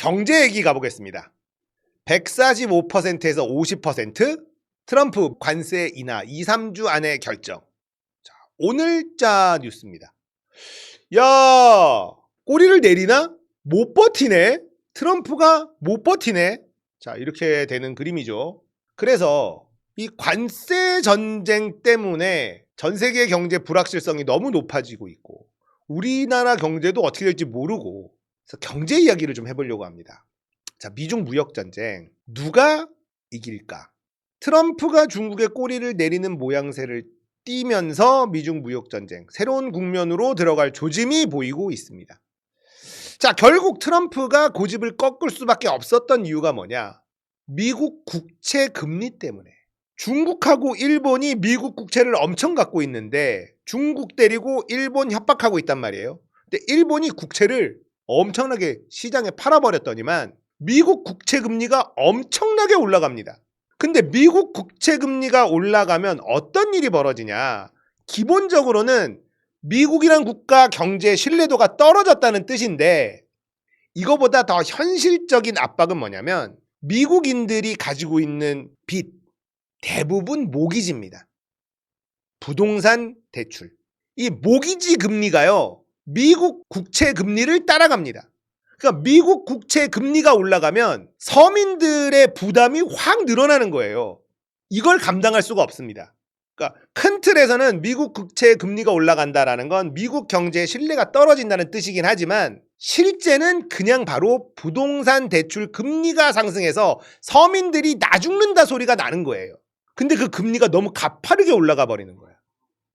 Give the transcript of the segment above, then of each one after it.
경제 얘기 가보겠습니다. 145%에서 50% 트럼프 관세 인하 2, 3주 안에 결정. 자, 오늘자 뉴스입니다. 야, 꼬리를 내리나? 못 버티네. 트럼프가 못 버티네. 자, 이렇게 되는 그림이죠. 그래서 이 관세 전쟁 때문에 전 세계 경제 불확실성이 너무 높아지고 있고 우리나라 경제도 어떻게 될지 모르고, 그래서 경제 이야기를 좀 해보려고 합니다. 자, 미중 무역 전쟁 누가 이길까? 트럼프가 중국의 꼬리를 내리는 모양새를 띠면서 미중 무역 전쟁 새로운 국면으로 들어갈 조짐이 보이고 있습니다. 자, 결국 트럼프가 고집을 꺾을 수밖에 없었던 이유가 뭐냐? 미국 국채 금리 때문에. 중국하고 일본이 미국 국채를 엄청 갖고 있는데 중국 때리고 일본 협박하고 있단 말이에요. 근데 일본이 국채를 엄청나게 시장에 팔아버렸더니만 미국 국채 금리가 엄청나게 올라갑니다. 근데 미국 국채 금리가 올라가면 어떤 일이 벌어지냐? 기본적으로는 미국이란 국가 경제 신뢰도가 떨어졌다는 뜻인데, 이거보다 더 현실적인 압박은 뭐냐면 미국인들이 가지고 있는 빚 대부분 모기지입니다. 부동산 대출. 이 모기지 금리가요, 미국 국채 금리를 따라갑니다. 그러니까 미국 국채 금리가 올라가면 서민들의 부담이 확 늘어나는 거예요. 이걸 감당할 수가 없습니다. 그러니까 큰 틀에서는 미국 국채 금리가 올라간다라는 건 미국 경제의 신뢰가 떨어진다는 뜻이긴 하지만 실제는 그냥 바로 부동산 대출 금리가 상승해서 서민들이 나 죽는다 소리가 나는 거예요. 근데 그 금리가 너무 가파르게 올라가 버리는 거야.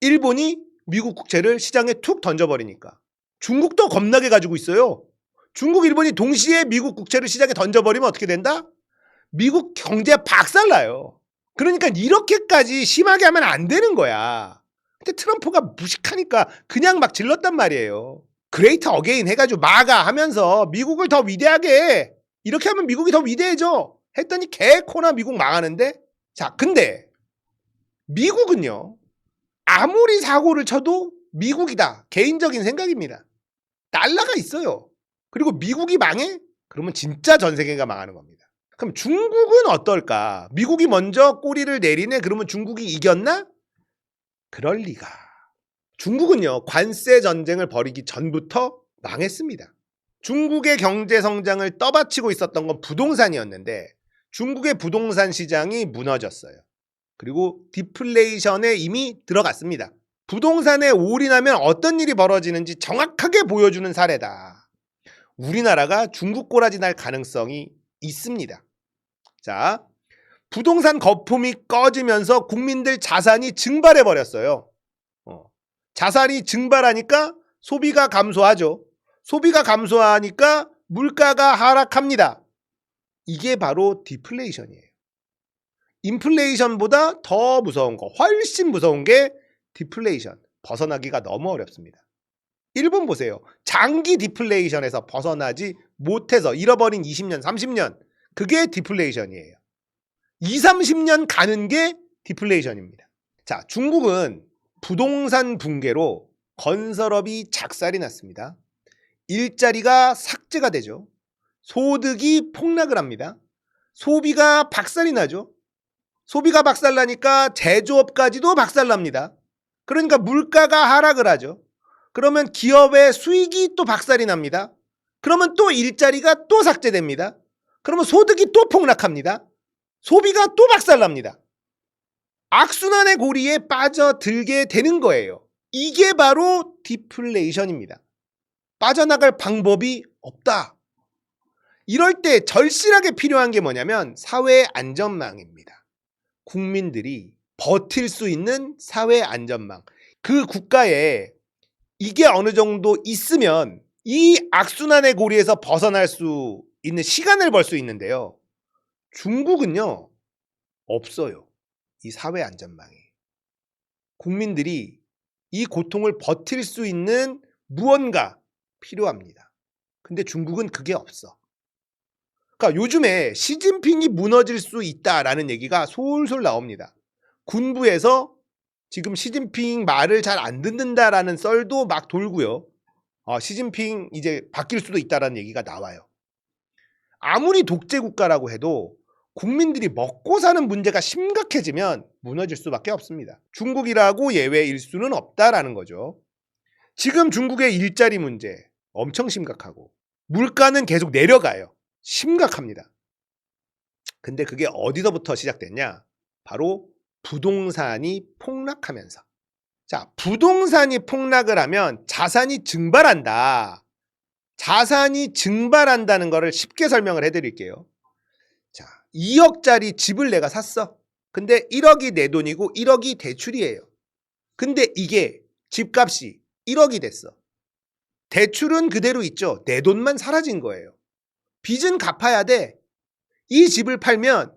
일본이 미국 국채를 시장에 툭 던져버리니까. 중국도 겁나게 가지고 있어요. 중국, 일본이 동시에 미국 국채를 시장에 던져버리면 어떻게 된다? 미국 경제 박살나요. 그러니까 이렇게까지 심하게 하면 안 되는 거야. 근데 트럼프가 무식하니까 그냥 막 질렀단 말이에요. 그레이트 어게인 해가지고 마가 하면서 미국을 더 위대하게 해. 이렇게 하면 미국이 더 위대해져. 했더니 개코나 미국 망하는데? 자, 근데 미국은요, 아무리 사고를 쳐도 미국이다. 개인적인 생각입니다. 달러가 있어요. 그리고 미국이 망해? 그러면 진짜 전 세계가 망하는 겁니다. 그럼 중국은 어떨까? 미국이 먼저 꼬리를 내리네? 그러면 중국이 이겼나? 그럴 리가. 중국은요, 관세 전쟁을 벌이기 전부터 망했습니다. 중국의 경제 성장을 떠받치고 있었던 건 부동산이었는데 중국의 부동산 시장이 무너졌어요. 그리고 디플레이션에 이미 들어갔습니다. 부동산에 올인하면 어떤 일이 벌어지는지 정확하게 보여주는 사례다. 우리나라가 중국 꼬라지 날 가능성이 있습니다. 자, 부동산 거품이 꺼지면서 국민들 자산이 증발해 버렸어요. 자산이 증발하니까 소비가 감소하죠. 소비가 감소하니까 물가가 하락합니다. 이게 바로 디플레이션이에요. 인플레이션보다 더 무서운 거, 훨씬 무서운 게 디플레이션. 벗어나기가 너무 어렵습니다. 일본 보세요. 장기 디플레이션에서 벗어나지 못해서 잃어버린 20년, 30년. 그게 디플레이션이에요. 20, 30년 가는 게 디플레이션입니다. 자, 중국은 부동산 붕괴로 건설업이 작살이 났습니다. 일자리가 삭제가 되죠. 소득이 폭락을 합니다. 소비가 박살이 나죠. 소비가 박살나니까 제조업까지도 박살납니다. 그러니까 물가가 하락을 하죠. 그러면 기업의 수익이 또 박살이 납니다. 그러면 또 일자리가 또 삭제됩니다. 그러면 소득이 또 폭락합니다. 소비가 또 박살납니다. 악순환의 고리에 빠져들게 되는 거예요. 이게 바로 디플레이션입니다. 빠져나갈 방법이 없다. 이럴 때 절실하게 필요한 게 뭐냐면 사회 안전망입니다. 국민들이 버틸 수 있는 사회 안전망. 그 국가에 이게 어느 정도 있으면 이 악순환의 고리에서 벗어날 수 있는 시간을 벌 수 있는데요. 중국은요, 없어요. 이 사회 안전망이. 국민들이 이 고통을 버틸 수 있는 무언가 필요합니다. 근데 중국은 그게 없어. 그러니까 요즘에 시진핑이 무너질 수 있다라는 얘기가 솔솔 나옵니다. 군부에서 지금 시진핑 말을 잘 안 듣는다라는 썰도 막 돌고요. 시진핑 이제 바뀔 수도 있다라는 얘기가 나와요. 아무리 독재 국가라고 해도 국민들이 먹고 사는 문제가 심각해지면 무너질 수밖에 없습니다. 중국이라고 예외일 수는 없다라는 거죠. 지금 중국의 일자리 문제 엄청 심각하고 물가는 계속 내려가요. 심각합니다. 근데 그게 어디서부터 시작됐냐? 바로 부동산이 폭락하면서. 자, 부동산이 폭락을 하면 자산이 증발한다. 자산이 증발한다는 것을 쉽게 설명을 해드릴게요. 자, 2억짜리 집을 내가 샀어. 근데 1억이 내 돈이고 1억이 대출이에요. 근데 이게 집값이 1억이 됐어. 대출은 그대로 있죠. 내 돈만 사라진 거예요. 빚은 갚아야 돼. 이 집을 팔면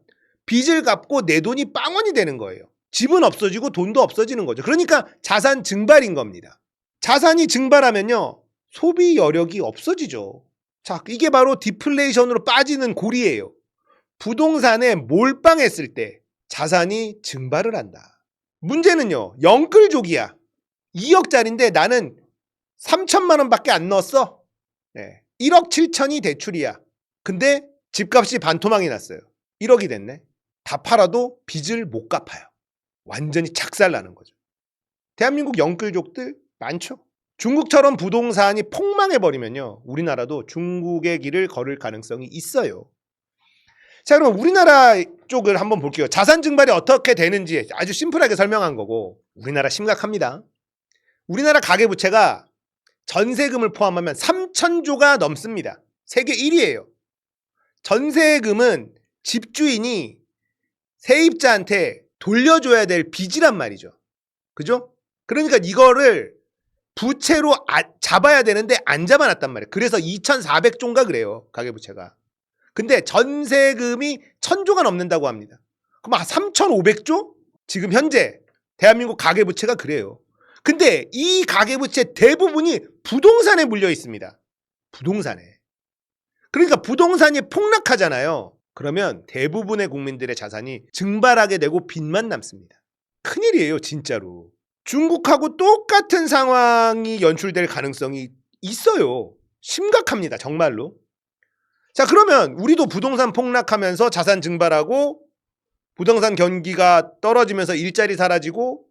빚을 갚고 내 돈이 빵원이 되는 거예요. 집은 없어지고 돈도 없어지는 거죠. 그러니까 자산 증발인 겁니다. 자산이 증발하면요, 소비 여력이 없어지죠. 자, 이게 바로 디플레이션으로 빠지는 고리예요. 부동산에 몰빵했을 때 자산이 증발을 한다. 문제는요, 영끌족이야. 2억짜리인데 나는 3천만 원밖에 안 넣었어. 네. 1억 7천이 대출이야. 근데 집값이 반토막이 났어요. 1억이 됐네. 다 팔아도 빚을 못 갚아요. 완전히 착살나는 거죠. 대한민국 영끌족들 많죠. 중국처럼 부동산이 폭망해버리면요, 우리나라도 중국의 길을 걸을 가능성이 있어요. 자, 그럼 우리나라 쪽을 한번 볼게요. 자산 증발이 어떻게 되는지 아주 심플하게 설명한 거고, 우리나라 심각합니다. 우리나라 가계부채가 전세금을 포함하면 3천조가 넘습니다. 세계 1위예요. 전세금은 집주인이 세입자한테 돌려줘야 될 빚이란 말이죠. 그죠? 그러니까 이거를 부채로 잡아야 되는데 안 잡아놨단 말이에요. 그래서 2,400조인가 그래요, 가계부채가. 근데 전세금이 1,000조가 넘는다고 합니다. 그럼 3,500조? 지금 현재 대한민국 가계부채가 그래요. 근데 이 가계부채 대부분이 부동산에 물려 있습니다. 부동산에. 그러니까 부동산이 폭락하잖아요. 그러면 대부분의 국민들의 자산이 증발하게 되고 빚만 남습니다. 큰일이에요, 진짜로. 중국하고 똑같은 상황이 연출될 가능성이 있어요. 심각합니다, 정말로. 자, 그러면 우리도 부동산 폭락하면서 자산 증발하고 부동산 경기가 떨어지면서 일자리 사라지고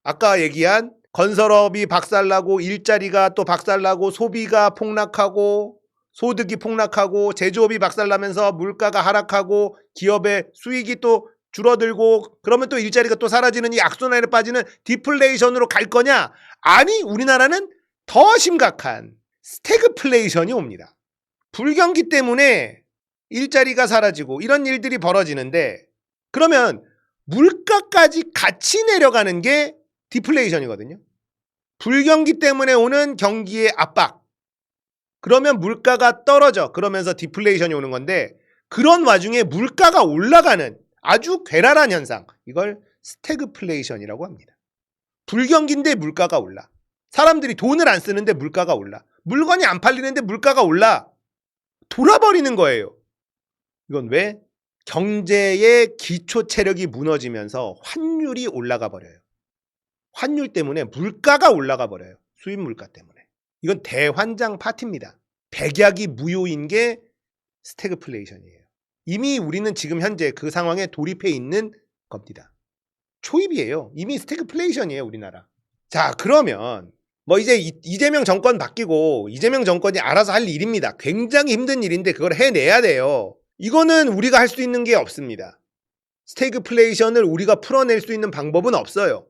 아까 얘기한 건설업이 박살나고 일자리가 또 박살나고 소비가 폭락하고 소득이 폭락하고 제조업이 박살나면서 물가가 하락하고 기업의 수익이 또 줄어들고 그러면 또 일자리가 또 사라지는 이 악순환에 빠지는 디플레이션으로 갈 거냐? 아니, 우리나라는 더 심각한 스태그플레이션이 옵니다. 불경기 때문에 일자리가 사라지고 이런 일들이 벌어지는데 그러면 물가까지 같이 내려가는 게 디플레이션이거든요. 불경기 때문에 오는 경기의 압박. 그러면 물가가 떨어져. 그러면서 디플레이션이 오는 건데 그런 와중에 물가가 올라가는 아주 괴랄한 현상. 이걸 스태그플레이션이라고 합니다. 불경기인데 물가가 올라. 사람들이 돈을 안 쓰는데 물가가 올라. 물건이 안 팔리는데 물가가 올라. 돌아버리는 거예요. 이건 왜? 경제의 기초 체력이 무너지면서 환율이 올라가 버려요. 환율 때문에 물가가 올라가 버려요. 수입 물가 때문에. 이건 대환장 파티입니다. 백약이 무효인 게 스태그플레이션이에요. 이미 우리는 지금 현재 그 상황에 돌입해 있는 겁니다. 초입이에요. 이미 스태그플레이션이에요, 우리나라. 자, 그러면 뭐 이제 이재명 정권 바뀌고 이재명 정권이 알아서 할 일입니다. 굉장히 힘든 일인데 그걸 해내야 돼요. 이거는 우리가 할 수 있는 게 없습니다. 스태그플레이션을 우리가 풀어낼 수 있는 방법은 없어요.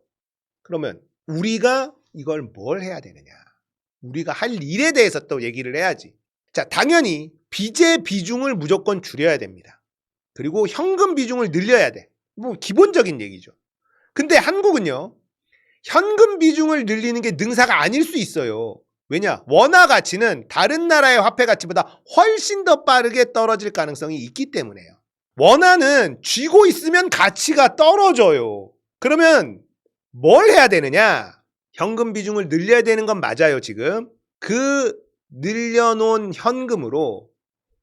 그러면 우리가 이걸 뭘 해야 되느냐? 우리가 할 일에 대해서 또 얘기를 해야지. 자, 당연히 빚의 비중을 무조건 줄여야 됩니다. 그리고 현금 비중을 늘려야 돼. 뭐 기본적인 얘기죠. 근데 한국은요, 현금 비중을 늘리는 게 능사가 아닐 수 있어요. 왜냐? 원화 가치는 다른 나라의 화폐 가치보다 훨씬 더 빠르게 떨어질 가능성이 있기 때문에요. 원화는 쥐고 있으면 가치가 떨어져요. 그러면 뭘 해야 되느냐? 현금 비중을 늘려야 되는 건 맞아요, 지금. 그 늘려놓은 현금으로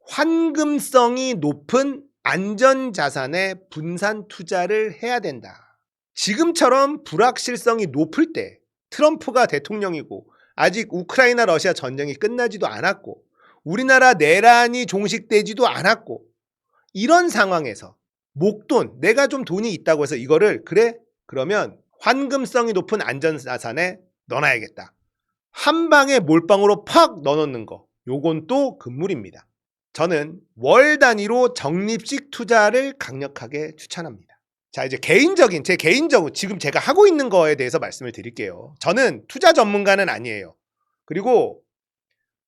환금성이 높은 안전자산에 분산 투자를 해야 된다. 지금처럼 불확실성이 높을 때 트럼프가 대통령이고 아직 우크라이나 러시아 전쟁이 끝나지도 않았고 우리나라 내란이 종식되지도 않았고 이런 상황에서 목돈, 내가 좀 돈이 있다고 해서 이거를 그래? 그러면 환금성이 높은 안전자산에 넣어놔야겠다. 한 방에 몰빵으로 팍 넣어놓는 거. 요건 또 금물입니다. 저는 월 단위로 적립식 투자를 강력하게 추천합니다. 자, 이제 제 개인적으로 지금 제가 하고 있는 거에 대해서 말씀을 드릴게요. 저는 투자 전문가는 아니에요. 그리고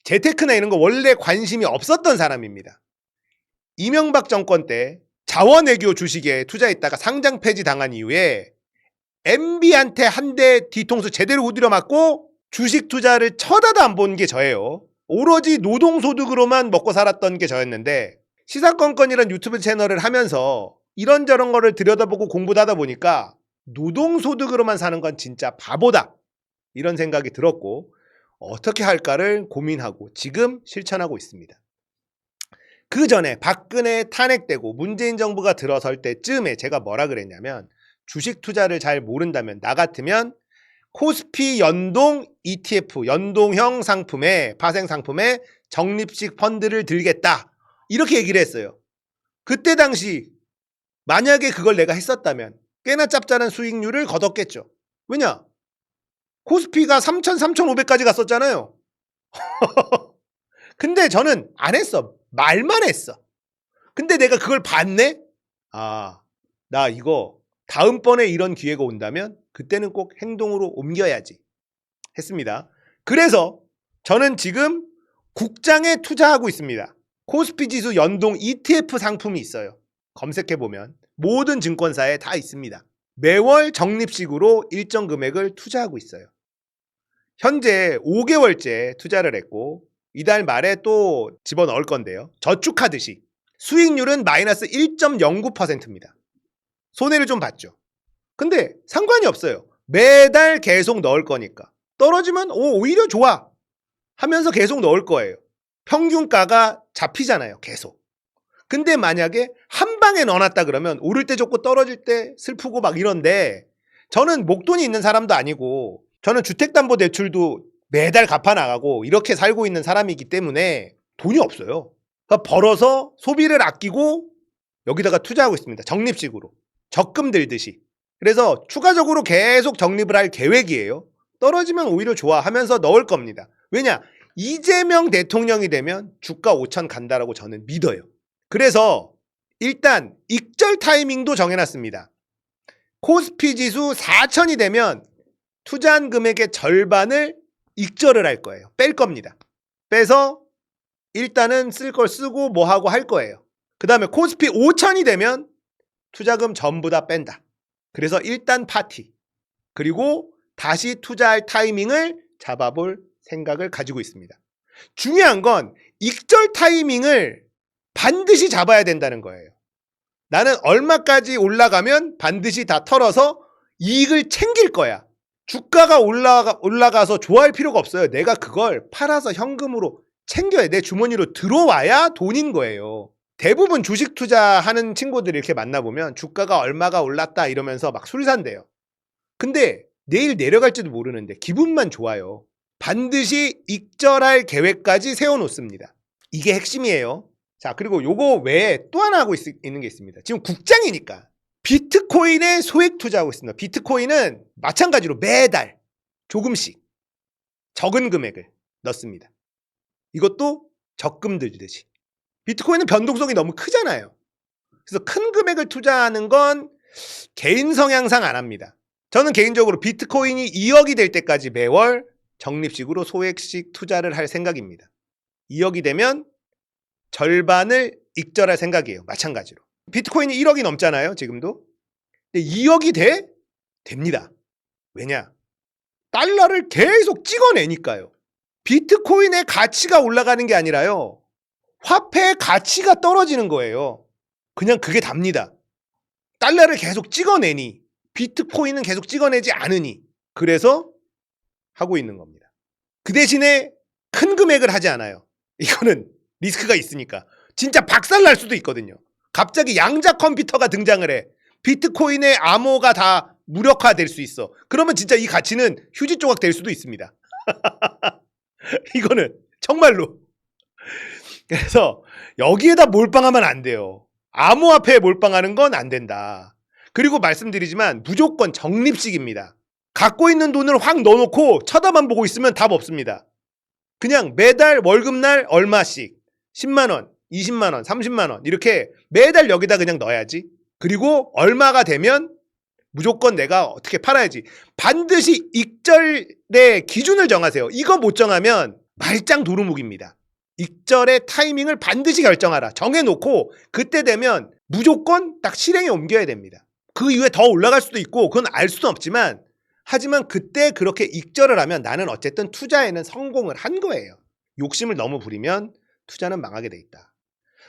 재테크나 이런 거 원래 관심이 없었던 사람입니다. 이명박 정권 때 자원외교 주식에 투자했다가 상장 폐지 당한 이후에 MB한테 한 대 뒤통수 제대로 후드려 맞고 주식 투자를 쳐다도 안 본 게 저예요. 오로지 노동소득으로만 먹고 살았던 게 저였는데 시사건건이란 유튜브 채널을 하면서 이런저런 거를 들여다보고 공부도 하다 보니까 노동소득으로만 사는 건 진짜 바보다. 이런 생각이 들었고 어떻게 할까를 고민하고 지금 실천하고 있습니다. 그 전에 박근혜 탄핵되고 문재인 정부가 들어설 때쯤에 제가 뭐라 그랬냐면 주식 투자를 잘 모른다면 나 같으면 코스피 연동 ETF, 연동형 상품에 파생 상품에 적립식 펀드를 들겠다. 이렇게 얘기를 했어요. 그때 당시 만약에 그걸 내가 했었다면 꽤나 짭짤한 수익률을 거뒀겠죠. 왜냐? 코스피가 3,000, 3,500까지 갔었잖아요. 근데 저는 안 했어. 말만 했어. 근데 내가 그걸 봤네? 아, 나 이거 다음번에 이런 기회가 온다면 그때는 꼭 행동으로 옮겨야지 했습니다. 그래서 저는 지금 국장에 투자하고 있습니다. 코스피 지수 연동 ETF 상품이 있어요. 검색해보면 모든 증권사에 다 있습니다. 매월 적립식으로 일정 금액을 투자하고 있어요. 현재 5개월째 투자를 했고 이달 말에 또 집어넣을 건데요. 저축하듯이 수익률은 마이너스 1.09%입니다. 손해를 좀 봤죠. 근데 상관이 없어요. 매달 계속 넣을 거니까. 떨어지면 오히려 좋아 하면서 계속 넣을 거예요. 평균가가 잡히잖아요. 계속. 근데 만약에 한 방에 넣어놨다 그러면 오를 때 좋고 떨어질 때 슬프고 막 이런데 저는 목돈이 있는 사람도 아니고 저는 주택담보대출도 매달 갚아나가고 이렇게 살고 있는 사람이기 때문에 돈이 없어요. 그러니까 벌어서 소비를 아끼고 여기다가 투자하고 있습니다. 적립식으로. 적금 들듯이. 그래서 추가적으로 계속 적립을 할 계획이에요. 떨어지면 오히려 좋아 하면서 넣을 겁니다. 왜냐? 이재명 대통령이 되면 주가 5천 간다라고 저는 믿어요. 그래서 일단 익절 타이밍도 정해놨습니다. 코스피 지수 4천이 되면 투자한 금액의 절반을 익절을 할 거예요. 뺄 겁니다. 빼서 일단은 쓸 걸 쓰고 뭐 하고 할 거예요. 그 다음에 코스피 5천이 되면 투자금 전부 다 뺀다. 그래서 일단 파티. 그리고 다시 투자할 타이밍을 잡아볼 생각을 가지고 있습니다. 중요한 건 익절 타이밍을 반드시 잡아야 된다는 거예요. 나는 얼마까지 올라가면 반드시 다 털어서 이익을 챙길 거야. 주가가 올라가서 좋아할 필요가 없어요. 내가 그걸 팔아서 현금으로 챙겨야 내 주머니로 들어와야 돈인 거예요. 대부분 주식 투자하는 친구들이 이렇게 만나보면 주가가 얼마가 올랐다 이러면서 막 술 산대요. 근데 내일 내려갈지도 모르는데 기분만 좋아요. 반드시 익절할 계획까지 세워놓습니다. 이게 핵심이에요. 자, 그리고 요거 외에 또 하나 하고 있는 게 있습니다. 지금 국장이니까 비트코인에 소액 투자하고 있습니다. 비트코인은 마찬가지로 매달 조금씩 적은 금액을 넣습니다. 이것도 적금 들듯이. 비트코인은 변동성이 너무 크잖아요. 그래서 큰 금액을 투자하는 건 개인 성향상 안 합니다. 저는 개인적으로 비트코인이 2억이 될 때까지 매월 적립식으로 소액식 투자를 할 생각입니다. 2억이 되면 절반을 익절할 생각이에요. 마찬가지로. 비트코인이 1억이 넘잖아요. 지금도. 근데 2억이 돼? 됩니다. 왜냐? 달러를 계속 찍어내니까요. 비트코인의 가치가 올라가는 게 아니라요. 화폐의 가치가 떨어지는 거예요. 그냥 그게 답니다. 달러를 계속 찍어내니 비트코인은 계속 찍어내지 않으니 그래서 하고 있는 겁니다. 그 대신에 큰 금액을 하지 않아요. 이거는 리스크가 있으니까. 진짜 박살 날 수도 있거든요. 갑자기 양자 컴퓨터가 등장을 해. 비트코인의 암호가 다 무력화될 수 있어. 그러면 진짜 이 가치는 휴지 조각 될 수도 있습니다. 이거는 정말로. 그래서 여기에다 몰빵하면 안 돼요. 암호화폐에 몰빵하는 건 안 된다. 그리고 말씀드리지만 무조건 적립식입니다. 갖고 있는 돈을 확 넣어놓고 쳐다만 보고 있으면 답 없습니다. 그냥 매달 월급날 얼마씩 10만원, 20만원, 30만원 이렇게 매달 여기다 그냥 넣어야지. 그리고 얼마가 되면 무조건 내가 어떻게 팔아야지. 반드시 익절의 기준을 정하세요. 이거 못 정하면 말짱 도루묵입니다. 익절의 타이밍을 반드시 결정하라. 정해놓고 그때 되면 무조건 딱 실행에 옮겨야 됩니다. 그 이후에 더 올라갈 수도 있고 그건 알 수는 없지만 하지만 그때 그렇게 익절을 하면 나는 어쨌든 투자에는 성공을 한 거예요. 욕심을 너무 부리면 투자는 망하게 돼 있다.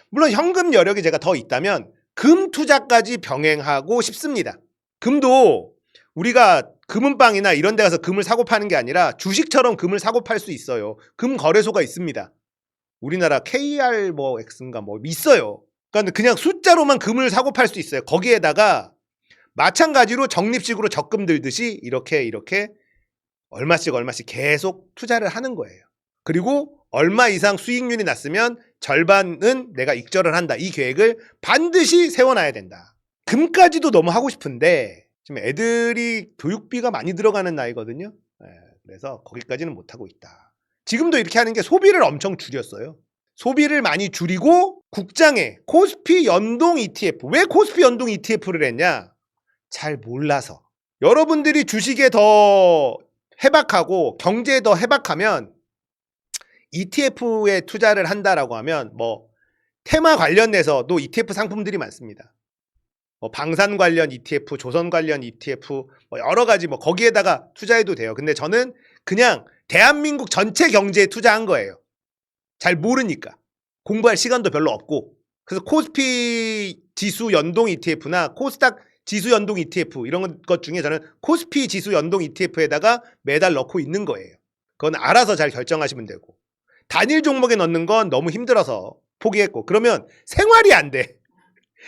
물론 현금 여력이 제가 더 있다면 금 투자까지 병행하고 싶습니다. 금도 우리가 금은방이나 이런 데 가서 금을 사고 파는 게 아니라 주식처럼 금을 사고 팔 수 있어요. 금 거래소가 있습니다. 우리나라 KR 뭐 X인가 뭐 있어요. 그러니까 그냥 숫자로만 금을 사고 팔 수 있어요. 거기에다가 마찬가지로 적립식으로 적금 들듯이 이렇게 얼마씩 계속 투자를 하는 거예요. 그리고 얼마 이상 수익률이 났으면 절반은 내가 익절을 한다. 이 계획을 반드시 세워놔야 된다. 금까지도 너무 하고 싶은데 지금 애들이 교육비가 많이 들어가는 나이거든요. 그래서 거기까지는 못하고 있다. 지금도 이렇게 하는 게 소비를 엄청 줄였어요. 소비를 많이 줄이고 국장에 코스피 연동 ETF. 왜 코스피 연동 ETF를 했냐? 잘 몰라서. 여러분들이 주식에 더 해박하고 경제에 더 해박하면 ETF에 투자를 한다라고 하면 뭐 테마 관련해서도 ETF 상품들이 많습니다. 뭐 방산 관련 ETF, 조선 관련 ETF, 뭐 여러 가지 뭐 거기에다가 투자해도 돼요. 근데 저는 그냥 대한민국 전체 경제에 투자한 거예요. 잘 모르니까. 공부할 시간도 별로 없고. 그래서 코스피 지수 연동 ETF나 코스닥 지수 연동 ETF 이런 것 중에 저는 코스피 지수 연동 ETF에다가 매달 넣고 있는 거예요. 그건 알아서 잘 결정하시면 되고. 단일 종목에 넣는 건 너무 힘들어서 포기했고. 그러면 생활이 안 돼.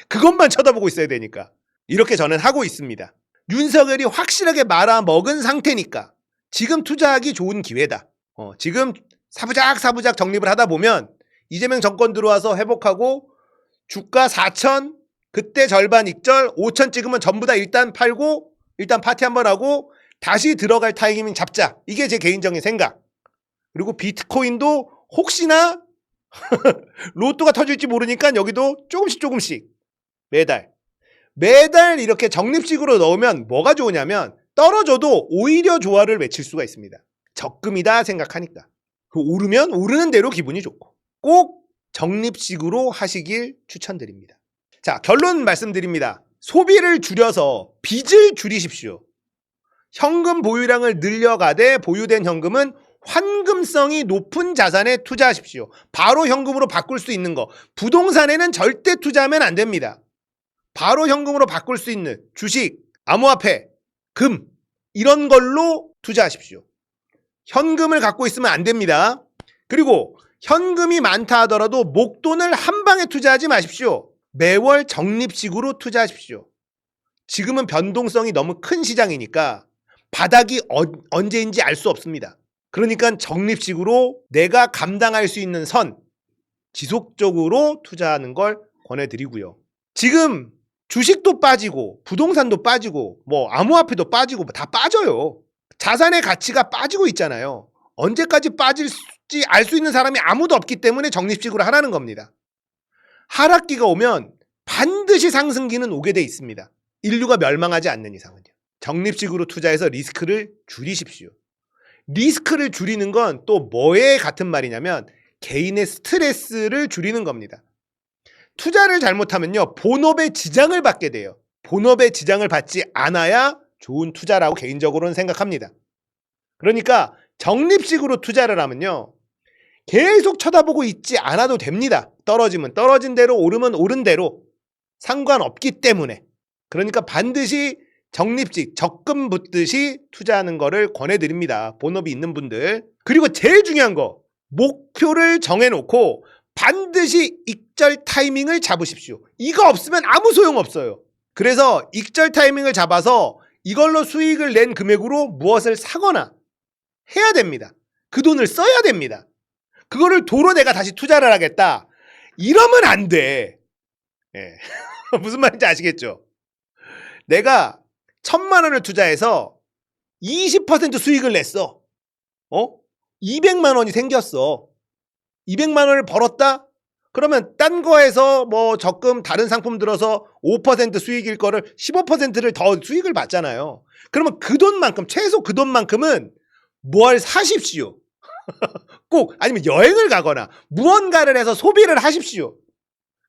그것만 쳐다보고 있어야 되니까. 이렇게 저는 하고 있습니다. 윤석열이 확실하게 말아먹은 상태니까 지금 투자하기 좋은 기회다. 지금 사부작 적립을 하다 보면 이재명 정권 들어와서 회복하고 주가 4천, 그때 절반 익절, 5천 찍으면 전부 다 일단 팔고 일단 파티 한번 하고 다시 들어갈 타이밍 잡자. 이게 제 개인적인 생각. 그리고 비트코인도 혹시나 로또가 터질지 모르니까 여기도 조금씩 매달 이렇게 적립식으로 넣으면 뭐가 좋으냐면 떨어져도 오히려 조화를 외칠 수가 있습니다. 적금이다 생각하니까. 오르면 오르는 대로 기분이 좋고 꼭 적립식으로 하시길 추천드립니다. 자, 결론 말씀드립니다. 소비를 줄여서 빚을 줄이십시오. 현금 보유량을 늘려가되 보유된 현금은 환금성이 높은 자산에 투자하십시오. 바로 현금으로 바꿀 수 있는 거. 부동산에는 절대 투자하면 안 됩니다. 바로 현금으로 바꿀 수 있는 주식, 암호화폐, 금 이런 걸로 투자하십시오. 현금을 갖고 있으면 안 됩니다. 그리고 현금이 많다 하더라도 목돈을 한 방에 투자하지 마십시오. 매월 적립식으로 투자하십시오. 지금은 변동성이 너무 큰 시장이니까 바닥이 언제인지 알 수 없습니다. 그러니까 적립식으로 내가 감당할 수 있는 선 지속적으로 투자하는 걸 권해드리고요. 지금 주식도 빠지고 부동산도 빠지고 뭐 암호화폐도 빠지고 다 빠져요. 자산의 가치가 빠지고 있잖아요. 언제까지 빠질지 알 수 있는 사람이 아무도 없기 때문에 적립식으로 하라는 겁니다. 하락기가 오면 반드시 상승기는 오게 돼 있습니다. 인류가 멸망하지 않는 이상은요. 적립식으로 투자해서 리스크를 줄이십시오. 리스크를 줄이는 건 또 뭐에 같은 말이냐면 개인의 스트레스를 줄이는 겁니다. 투자를 잘못하면요. 본업에 지장을 받게 돼요. 본업에 지장을 받지 않아야 좋은 투자라고 개인적으로는 생각합니다. 그러니까 적립식으로 투자를 하면요. 계속 쳐다보고 있지 않아도 됩니다. 떨어지면 떨어진 대로 오르면 오른 대로 상관없기 때문에. 그러니까 반드시 적립식, 적금 붙듯이 투자하는 거를 권해드립니다. 본업이 있는 분들. 그리고 제일 중요한 거, 목표를 정해놓고 반드시 익절 타이밍을 잡으십시오. 이거 없으면 아무 소용없어요. 그래서 익절 타이밍을 잡아서 이걸로 수익을 낸 금액으로 무엇을 사거나 해야 됩니다. 그 돈을 써야 됩니다. 그거를 도로 내가 다시 투자를 하겠다. 이러면 안 돼. 예. 무슨 말인지 아시겠죠? 내가 1,000만 원을 투자해서 20% 수익을 냈어. 200만 원이 생겼어. 200만 원을 벌었다? 그러면 딴 거에서 뭐 적금 다른 상품 들어서 5% 수익일 거를 15%를 더 수익을 받잖아요. 그러면 그 돈만큼, 최소 그 돈만큼은 뭘 사십시오. 꼭 아니면 여행을 가거나 무언가를 해서 소비를 하십시오.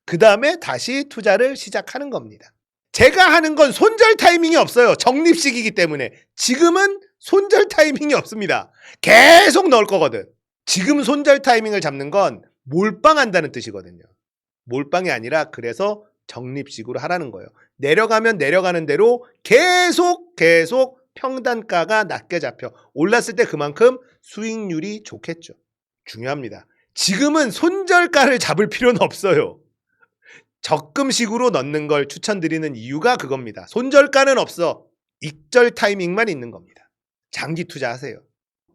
그 다음에 다시 투자를 시작하는 겁니다. 제가 하는 건 손절 타이밍이 없어요. 적립식이기 때문에. 지금은 손절 타이밍이 없습니다. 계속 넣을 거거든. 지금 손절 타이밍을 잡는 건 몰빵한다는 뜻이거든요. 몰빵이 아니라 그래서 적립식으로 하라는 거예요. 내려가면 내려가는 대로 계속 평단가가 낮게 잡혀. 올랐을 때 그만큼 수익률이 좋겠죠. 중요합니다. 지금은 손절가를 잡을 필요는 없어요. 적금식으로 넣는 걸 추천드리는 이유가 그겁니다. 손절가는 없어. 익절 타이밍만 있는 겁니다. 장기 투자하세요.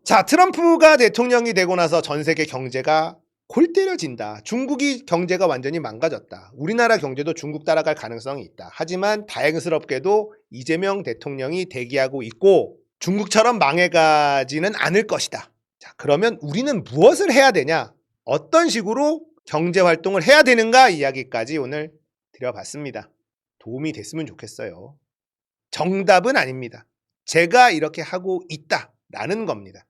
자, 트럼프가 대통령이 되고 나서 전 세계 경제가 골 때려진다. 중국이 경제가 완전히 망가졌다. 우리나라 경제도 중국 따라갈 가능성이 있다. 하지만 다행스럽게도 이재명 대통령이 대기하고 있고 중국처럼 망해가지는 않을 것이다. 자, 그러면 우리는 무엇을 해야 되냐? 어떤 식으로 경제 활동을 해야 되는가 이야기까지 오늘 드려봤습니다. 도움이 됐으면 좋겠어요. 정답은 아닙니다. 제가 이렇게 하고 있다라는 겁니다.